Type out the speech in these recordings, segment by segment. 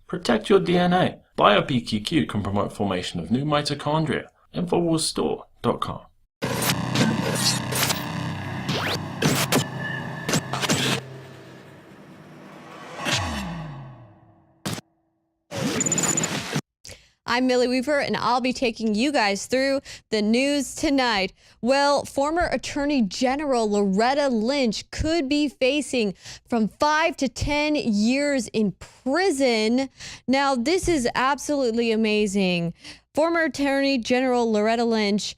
Protect your DNA. BioPQQ can promote formation of new mitochondria. Infowarsstore.com. I'm Millie Weaver, and I'll be taking you guys through the news tonight. Well, former Attorney General Loretta Lynch could be facing from 5 to 10 years in prison. Now, this is absolutely amazing. Former Attorney General Loretta Lynch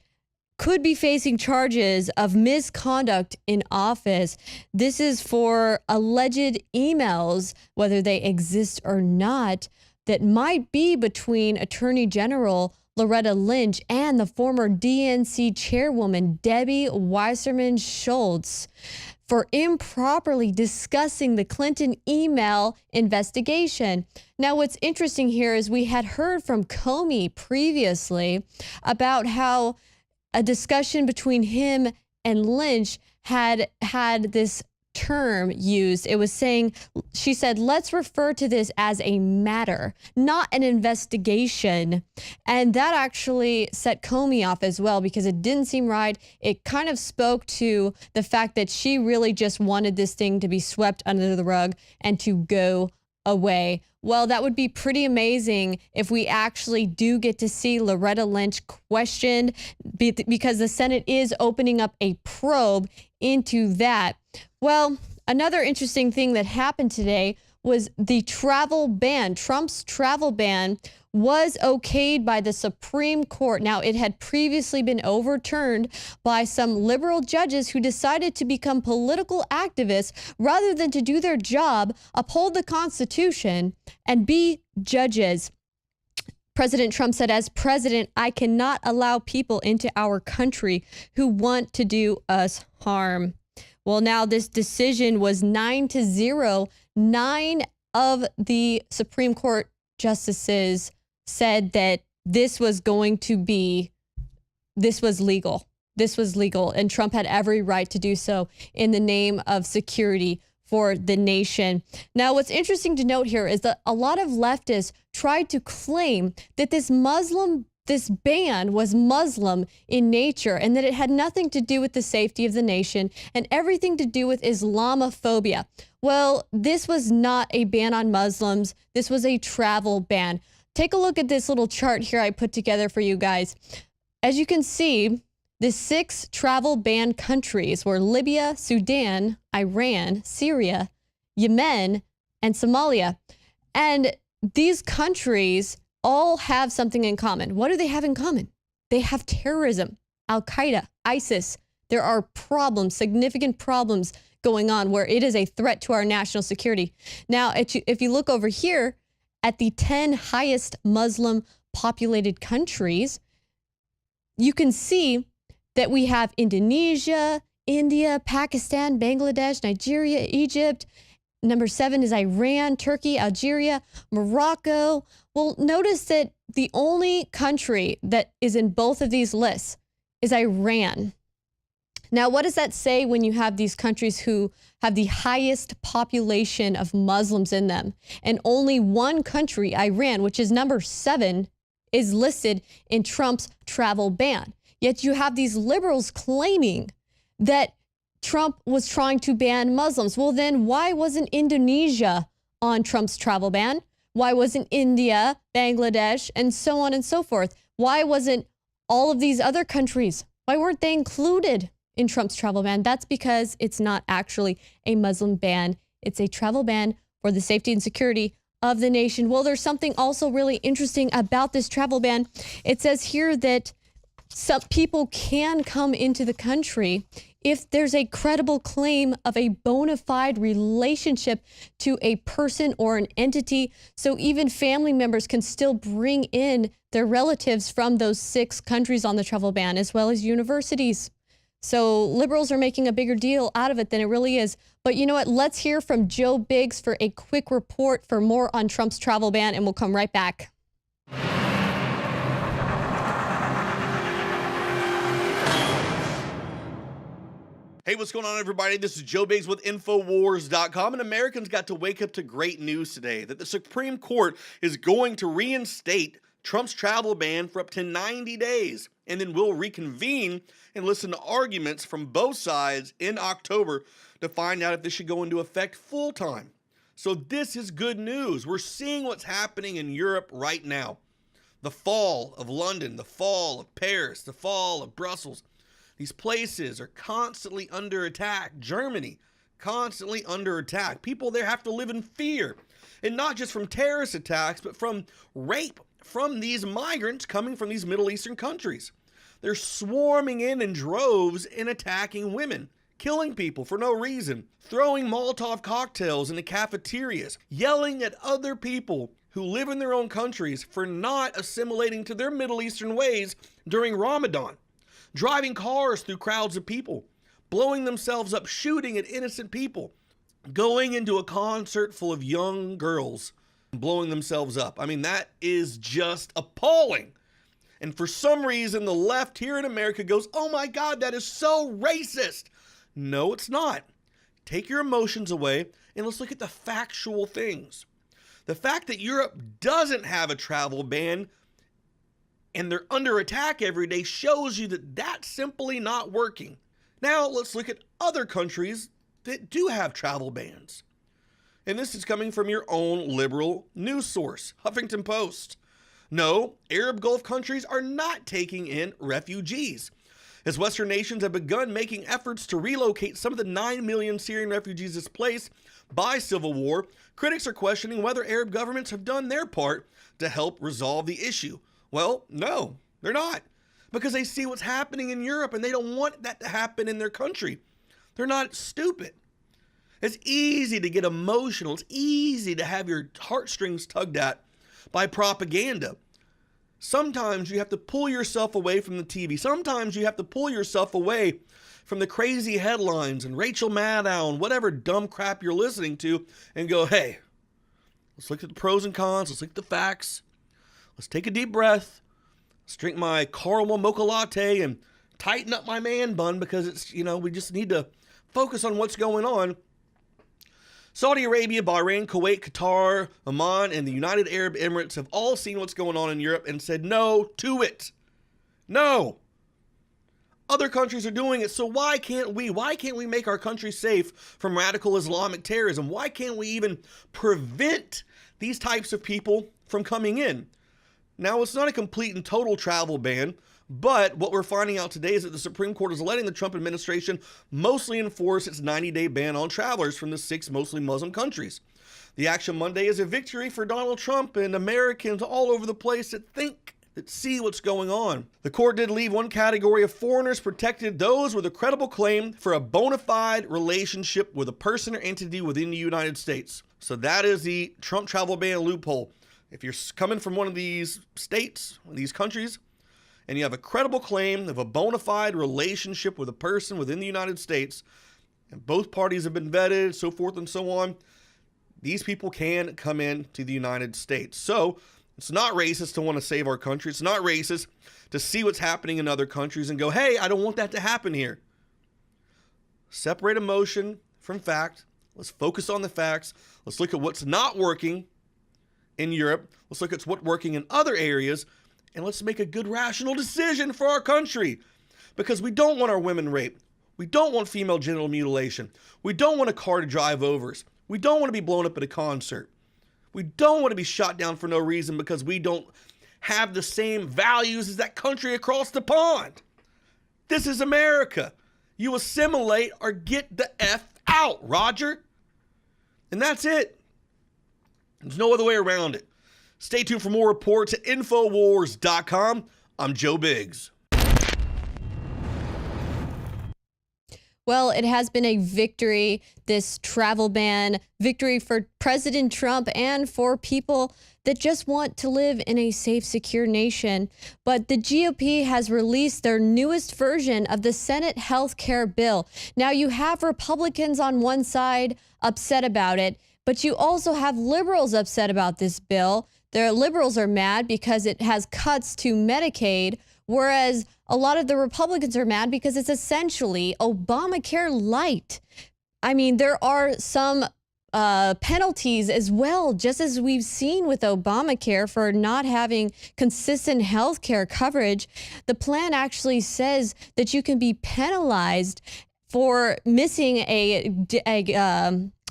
could be facing charges of misconduct in office. This is for alleged emails, whether they exist or not, that might be between Attorney General Loretta Lynch and the former DNC chairwoman Debbie Wasserman Schultz for improperly discussing the Clinton email investigation. Now, what's interesting here is we had heard from Comey previously about how a discussion between him and Lynch had this term used. It was saying, she said, let's refer to this as a matter, not an investigation. And that actually set Comey off as well, because it didn't seem right. It kind of spoke to the fact that she really just wanted this thing to be swept under the rug and to go away. Well, that would be pretty amazing if we actually do get to see Loretta Lynch questioned, because the Senate is opening up a probe into that. Well, another interesting thing that happened today was the travel ban. Trump's travel ban was okayed by the Supreme Court. Now, it had previously been overturned by some liberal judges who decided to become political activists rather than to do their job, uphold the Constitution, and be judges. President Trump said, as president, I cannot allow people into our country who want to do us harm. Well, now this decision was 9-0. 9 of the Supreme Court justices said that this was legal. This was legal, and Trump had every right to do so in the name of security for the nation. Now, what's interesting to note here is that a lot of leftists tried to claim that this ban was Muslim in nature, and that it had nothing to do with the safety of the nation and everything to do with Islamophobia. Well, this was not a ban on Muslims. This was a travel ban. Take a look at this little chart here I put together for you guys. As you can see, the 6 travel ban countries were Libya, Sudan, Iran, Syria, Yemen, and Somalia. And these countries all have something in common. What do they have in common? They have terrorism, Al-Qaeda, ISIS. There are problems, significant problems going on where it is a threat to our national security. Now, if you look over here at the 10 highest Muslim populated countries, you can see that we have Indonesia, India, Pakistan, Bangladesh, Nigeria, Egypt. Number 7 is Iran, Turkey, Algeria, Morocco. Well, notice that the only country that is in both of these lists is Iran. Now, what does that say when you have these countries who have the highest population of Muslims in them? And only one country, Iran, which is number 7, is listed in Trump's travel ban. Yet you have these liberals claiming that Trump was trying to ban Muslims. Well, then why wasn't Indonesia on Trump's travel ban? Why wasn't India, Bangladesh, and so on and so forth? Why wasn't all of these other countries? Why weren't they included in Trump's travel ban? That's because it's not actually a Muslim ban. It's a travel ban for the safety and security of the nation. Well, there's something also really interesting about this travel ban. It says here that some people can come into the country if there's a credible claim of a bona fide relationship to a person or an entity. So even family members can still bring in their relatives from those 6 countries on the travel ban, as well as universities. So liberals are making a bigger deal out of it than it really is. But you know what? Let's hear from Joe Biggs for a quick report for more on Trump's travel ban, and we'll come right back. Hey, what's going on, everybody? This is Joe Biggs with Infowars.com, and Americans got to wake up to great news today that the Supreme Court is going to reinstate Trump's travel ban for up to 90 days, and then we'll reconvene and listen to arguments from both sides in October to find out if this should go into effect full-time. So this is good news. We're seeing what's happening in Europe right now. The fall of London, the fall of Paris, the fall of Brussels. These places are constantly under attack. Germany, constantly under attack. People there have to live in fear. And not just from terrorist attacks, but from rape from these migrants coming from these Middle Eastern countries. They're swarming in droves and attacking women, killing people for no reason, throwing Molotov cocktails into cafeterias, yelling at other people who live in their own countries for not assimilating to their Middle Eastern ways during Ramadan. Driving cars through crowds of people, blowing themselves up, shooting at innocent people, going into a concert full of young girls, blowing themselves up. I mean, that is just appalling. And for some reason, the left here in America goes, oh my God, that is so racist. No, it's not. Take your emotions away and let's look at the factual things. The fact that Europe doesn't have a travel ban and they're under attack every day shows you that that's simply not working. Now let's look at other countries that do have travel bans. And this is coming from your own liberal news source, Huffington Post. No, Arab Gulf countries are not taking in refugees. As Western nations have begun making efforts to relocate some of the 9 million Syrian refugees displaced by civil war, critics are questioning whether Arab governments have done their part to help resolve the issue. Well, no, they're not, because they see what's happening in Europe and they don't want that to happen in their country. They're not stupid. It's easy to get emotional. It's easy to have your heartstrings tugged at by propaganda. Sometimes you have to pull yourself away from the TV. Sometimes you have to pull yourself away from the crazy headlines and Rachel Maddow and whatever dumb crap you're listening to and go, hey, let's look at the pros and cons. Let's look at the facts. Let's take a deep breath. Let's drink my caramel mocha latte and tighten up my man bun because it's, we just need to focus on what's going on. Saudi Arabia, Bahrain, Kuwait, Qatar, Oman, and the United Arab Emirates have all seen what's going on in Europe and said no to it. No. Other countries are doing it, so why can't we? Why can't we make our country safe from radical Islamic terrorism? Why can't we even prevent these types of people from coming in? Now, it's not a complete and total travel ban, but what we're finding out today is that the Supreme Court is letting the Trump administration mostly enforce its 90-day ban on travelers from the 6 mostly Muslim countries. The action Monday is a victory for Donald Trump and Americans all over the place that see what's going on. The court did leave one category of foreigners protected, those with a credible claim for a bona fide relationship with a person or entity within the United States. So that is the Trump travel ban loophole. If you're coming from one of these states, these countries, and you have a credible claim of a bona fide relationship with a person within the United States, and both parties have been vetted, so forth and so on, these people can come in to the United States. So it's not racist to want to save our country. It's not racist to see what's happening in other countries and go, hey, I don't want that to happen here. Separate emotion from fact. Let's focus on the facts. Let's look at what's not working in Europe. Let's look at what's working in other areas, and let's make a good rational decision for our country, because we don't want our women raped. We don't want female genital mutilation. We don't want a car to drive overs. We don't want to be blown up at a concert. We don't want to be shot down for no reason because we don't have the same values as that country across the pond. This is America. You assimilate or get the F out, Roger. And that's it. There's no other way around it. Stay tuned for more reports at Infowars.com. I'm Joe Biggs. Well, it has been a victory, this travel ban, victory for President Trump and for people that just want to live in a safe, secure nation. But the GOP has released their newest version of the Senate health care bill. Now, you have Republicans on one side upset about it, but you also have liberals upset about this bill. The liberals are mad because it has cuts to Medicaid, Whereas a lot of the Republicans are mad because it's essentially Obamacare light. I mean, there are some penalties as well, just as we've seen with Obamacare for not having consistent health care coverage. The plan actually says that you can be penalized for missing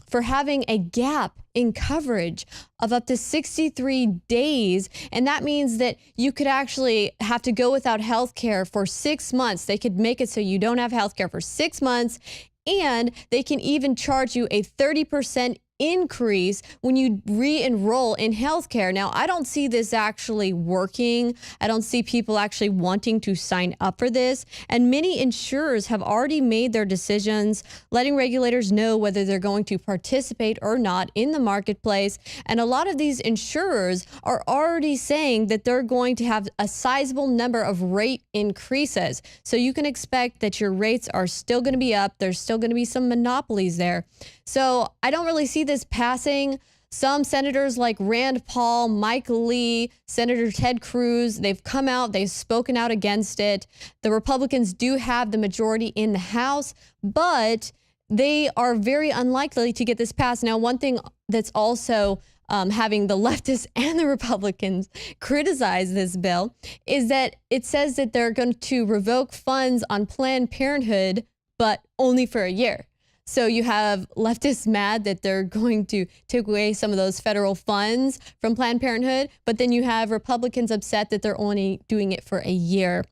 for having a gap in coverage of up to 63 days. And that means that you could actually have to go without health care for 6 months. They could make it so you don't have health care for 6 months. And they can even charge you a 30% increase when you re-enroll in healthcare. Now, I don't see this actually working. I don't see people actually wanting to sign up for this. And many insurers have already made their decisions, letting regulators know whether they're going to participate or not in the marketplace. And a lot of these insurers are already saying that they're going to have a sizable number of rate increases. So you can expect that your rates are still going to be up. There's still going to be some monopolies there. So I don't really see this passing. Some senators like Rand Paul, Mike Lee, Senator Ted Cruz, they've come out, they've spoken out against it. The Republicans do have the majority in the House, but they are very unlikely to get this passed. Now, one thing that's also having the leftists and the Republicans criticize this bill is that it says that they're going to revoke funds on Planned Parenthood, but only for a year. So you have leftists mad that they're going to take away some of those federal funds from Planned Parenthood, but then you have Republicans upset that they're only doing it for a year.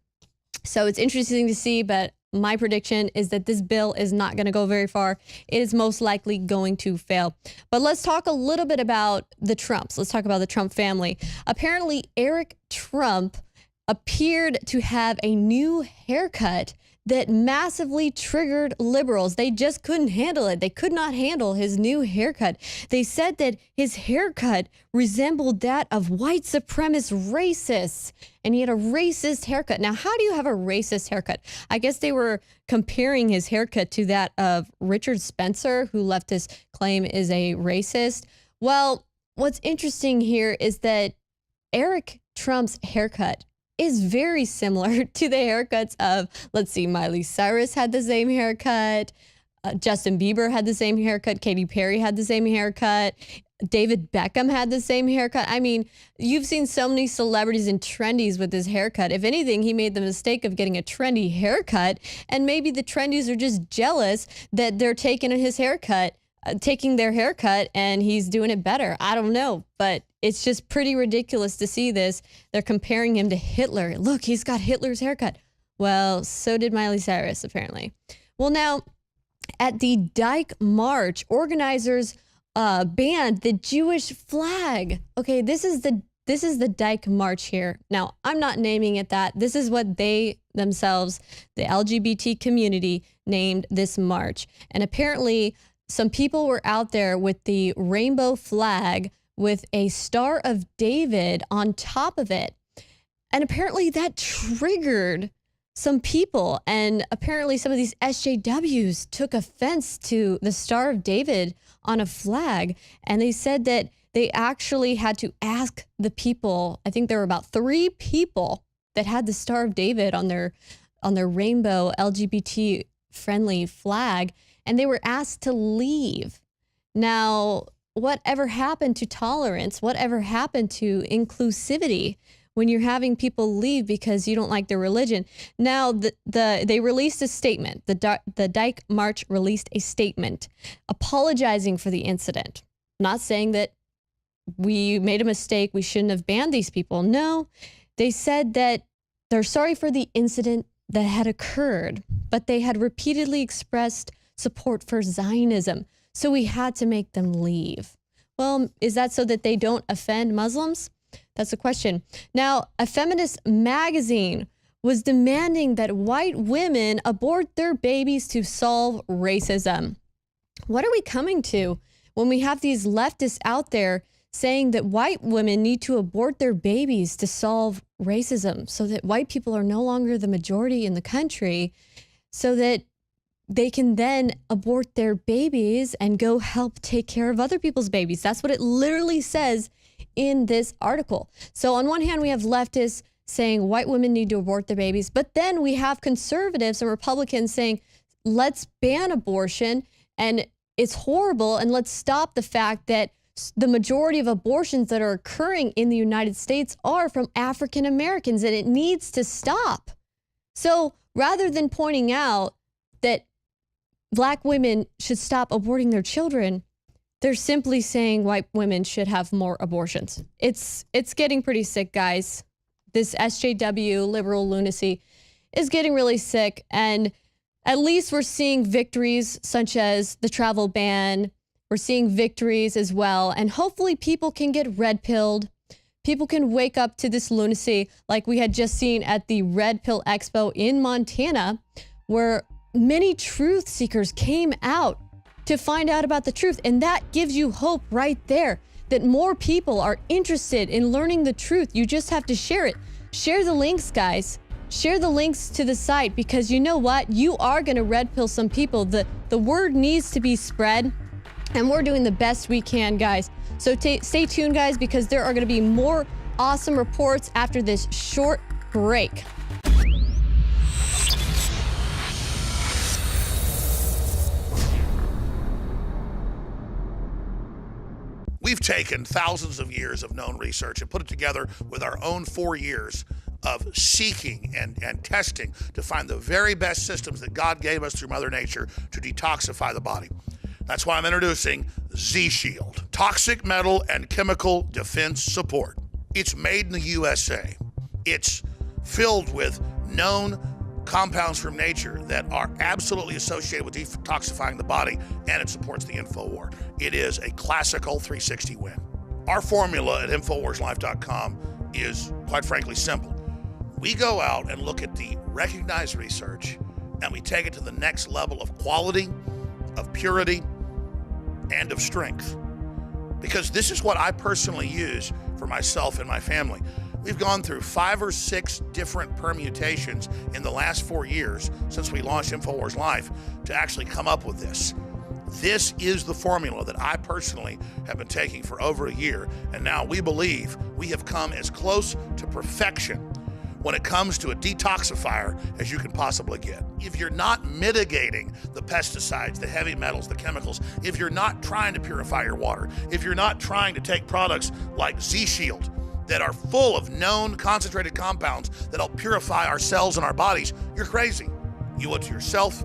So it's interesting to see, but my prediction is that this bill is not going to go very far. It is most likely going to fail. But let's talk a little bit about the Trumps. Let's talk about the Trump family. Apparently, Eric Trump appeared to have a new haircut that massively triggered liberals. They just couldn't handle it. They could not handle his new haircut. They said that his haircut resembled that of white supremacist racists, and he had a racist haircut. Now, how do you have a racist haircut? I guess they were comparing his haircut to that of Richard Spencer, who leftists claim is a racist. Well, what's interesting here is that Eric Trump's haircut is very similar to the haircuts of, let's see, Miley Cyrus had the same haircut, Justin Bieber had the same haircut, Katy Perry had the same haircut, David Beckham had the same haircut. I mean, you've seen so many celebrities and trendies with his haircut. If anything, he made the mistake of getting a trendy haircut, and maybe the trendies are just jealous that they're taking their haircut and he's doing it better. I don't know, but it's just pretty ridiculous to see this. They're comparing him to Hitler. Look, he's got Hitler's haircut. Well, so did Miley Cyrus, apparently. Well, now, at the Dyke March, organizers banned the Jewish flag. Okay, this is the Dyke March here. Now, I'm not naming it that. This is what they themselves, the LGBT community, named this march. And apparently, some people were out there with the rainbow flag with a Star of David on top of it. And apparently that triggered some people. And apparently some of these SJWs took offense to the Star of David on a flag. And they said that they actually had to ask the people, I think there were about 3 people that had the Star of David on their rainbow LGBT friendly flag, and they were asked to leave. Now, whatever happened to tolerance? Whatever happened to inclusivity when you're having people leave because you don't like their religion? Now, they released a statement. The Dyke March released a statement apologizing for the incident. Not saying that we made a mistake, we shouldn't have banned these people. No, they said that they're sorry for the incident that had occurred, but they had repeatedly expressed support for Zionism, so we had to make them leave. Well, is that so that they don't offend Muslims? That's the question. Now, a feminist magazine was demanding that white women abort their babies to solve racism. What are we coming to when we have these leftists out there saying that white women need to abort their babies to solve racism so that white people are no longer the majority in the country, so that they can then abort their babies and go help take care of other people's babies? That's what it literally says in this article. So on one hand, we have leftists saying white women need to abort their babies. But then we have conservatives and Republicans saying, let's ban abortion and it's horrible. And let's stop the fact that the majority of abortions that are occurring in the United States are from African Americans, and it needs to stop. So rather than pointing out that Black women should stop aborting their children, they're simply saying white women should have more abortions. It's getting pretty sick, guys. This SJW liberal lunacy is getting really sick. And at least we're seeing victories such as the travel ban. We're seeing victories as well. And hopefully people can get red pilled. People can wake up to this lunacy like we had just seen at the Red Pill Expo in Montana, where many truth seekers came out to find out about the truth. And that gives you hope right there that more people are interested in learning the truth. You just have to share it. Share the links, guys. Share the links to the site, because you know what? You are going to red pill some people. The word needs to be spread, and we're doing the best we can, guys. So stay tuned, guys, because there are going to be more awesome reports after this short break. We've taken thousands of years of known research and put it together with our own 4 years of seeking and testing to find the very best systems that God gave us through Mother Nature to detoxify the body. That's why I'm introducing Z-Shield, Toxic Metal and Chemical Defense Support. It's made in the USA. It's filled with known compounds from nature that are absolutely associated with detoxifying the body, and it supports the InfoWar. It is a classical 360 win. Our formula at InfoWarsLife.com is, quite frankly, simple. We go out and look at the recognized research, and we take it to the next level of quality, of purity, and of strength. Because this is what I personally use for myself and my family. We've gone through 5 or 6 different permutations in the last 4 years since we launched Infowars Life to actually come up with this. This is the formula that I personally have been taking for over a year, and now we believe we have come as close to perfection when it comes to a detoxifier as you can possibly get. If you're not mitigating the pesticides, the heavy metals, the chemicals, if you're not trying to purify your water, if you're not trying to take products like Z-Shield that are full of known concentrated compounds that'll purify our cells and our bodies, you're crazy. You owe it to yourself,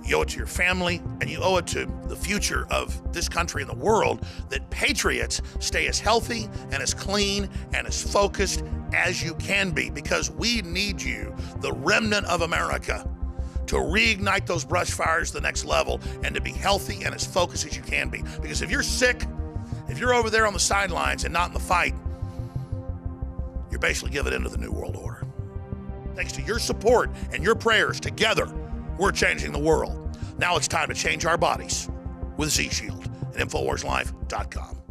you owe it to your family, and you owe it to the future of this country and the world that patriots stay as healthy and as clean and as focused as you can be, because we need you, the remnant of America, to reignite those brush fires to the next level and to be healthy and as focused as you can be. Because if you're sick, if you're over there on the sidelines and not in the fight, you're basically giving in to the New World Order. Thanks to your support and your prayers, together, we're changing the world. Now it's time to change our bodies with Z-Shield at InfoWarsLife.com.